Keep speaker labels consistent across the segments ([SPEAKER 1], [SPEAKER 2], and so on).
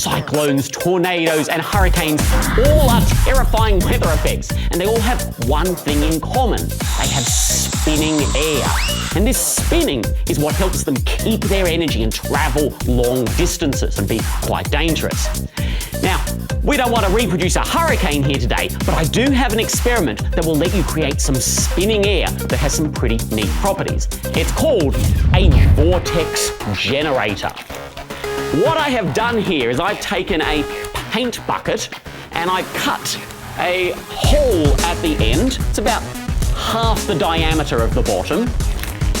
[SPEAKER 1] cyclones, tornadoes, and hurricanes all are terrifying weather effects, and they all have one thing in common. They have spinning air. And this spinning is what helps them keep their energy and travel long distances and be quite dangerous. Now, we don't want to reproduce a hurricane here today, but I do have an experiment that will let you create some spinning air that has some pretty neat properties. It's called a vortex generator. What I have done here is I've taken a paint bucket and I've cut a hole at the end. It's about half the diameter of the bottom.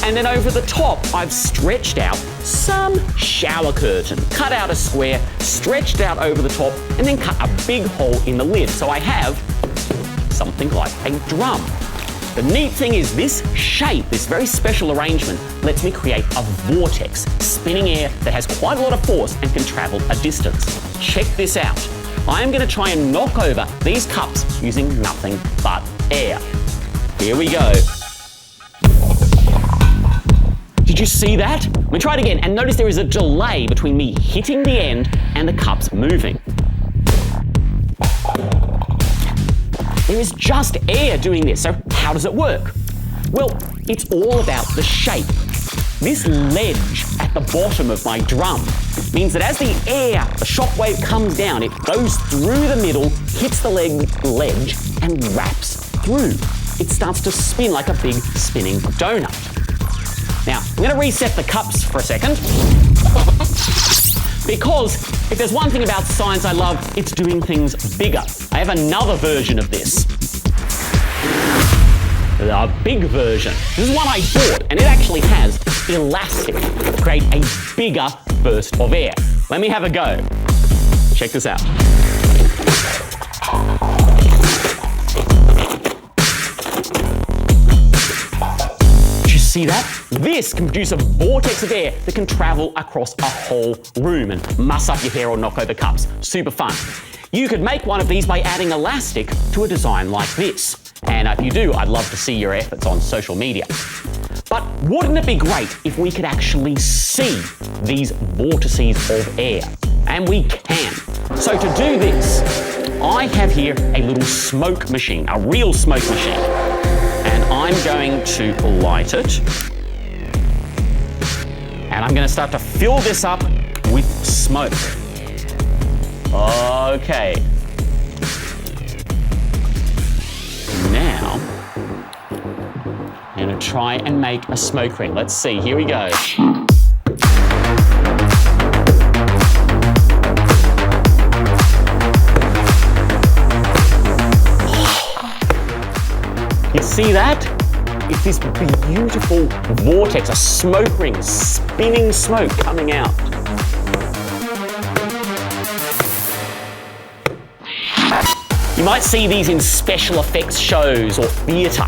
[SPEAKER 1] And then over the top, I've stretched out some shower curtain. Cut out a square, stretched out over the top, and then cut a big hole in the lid. So I have something like a drum. The neat thing is this shape, this very special arrangement, lets me create a vortex, spinning air that has quite a lot of force and can travel a distance. Check this out. I am going to try and knock over these cups using nothing but air. Here we go. Did you see that? We try it again, and notice there is a delay between me hitting the end and the cups moving. There is just air doing this, so how does it work? Well, it's all about the shape. This ledge at the bottom of my drum means that as the air, the shock wave comes down, it goes through the middle, hits the ledge, and wraps through. It starts to spin like a big spinning donut. Now, I'm going to reset the cups for a second. Because if there's one thing about science I love, it's doing things bigger. I have another version of this. The big version. This is one I bought, and it actually has elastic to create a bigger burst of air. Let me have a go. Check this out. See that? This can produce a vortex of air that can travel across a whole room and muss up your hair or knock over cups. Super fun. You could make one of these by adding elastic to a design like this. And if you do, I'd love to see your efforts on social media. But wouldn't it be great if we could actually see these vortices of air? And we can. So to do this, I have here a little smoke machine, a real smoke machine. I'm going to light it, and I'm going to start to fill this up with smoke. Okay. Now, I'm going to try and make a smoke ring. Let's see, here we go. You see that? It's this beautiful vortex, a smoke ring, spinning smoke coming out. You might see these in special effects shows or theatre.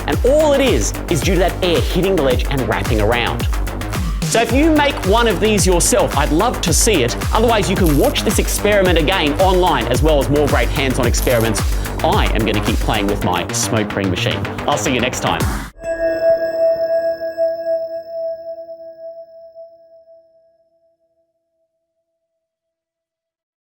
[SPEAKER 1] And all it is due to that air hitting the ledge and wrapping around. So if you make one of these yourself, I'd love to see it. Otherwise, you can watch this experiment again online, as well as more great hands-on experiments. I am going to keep playing with my smoke ring machine. I'll see you next time.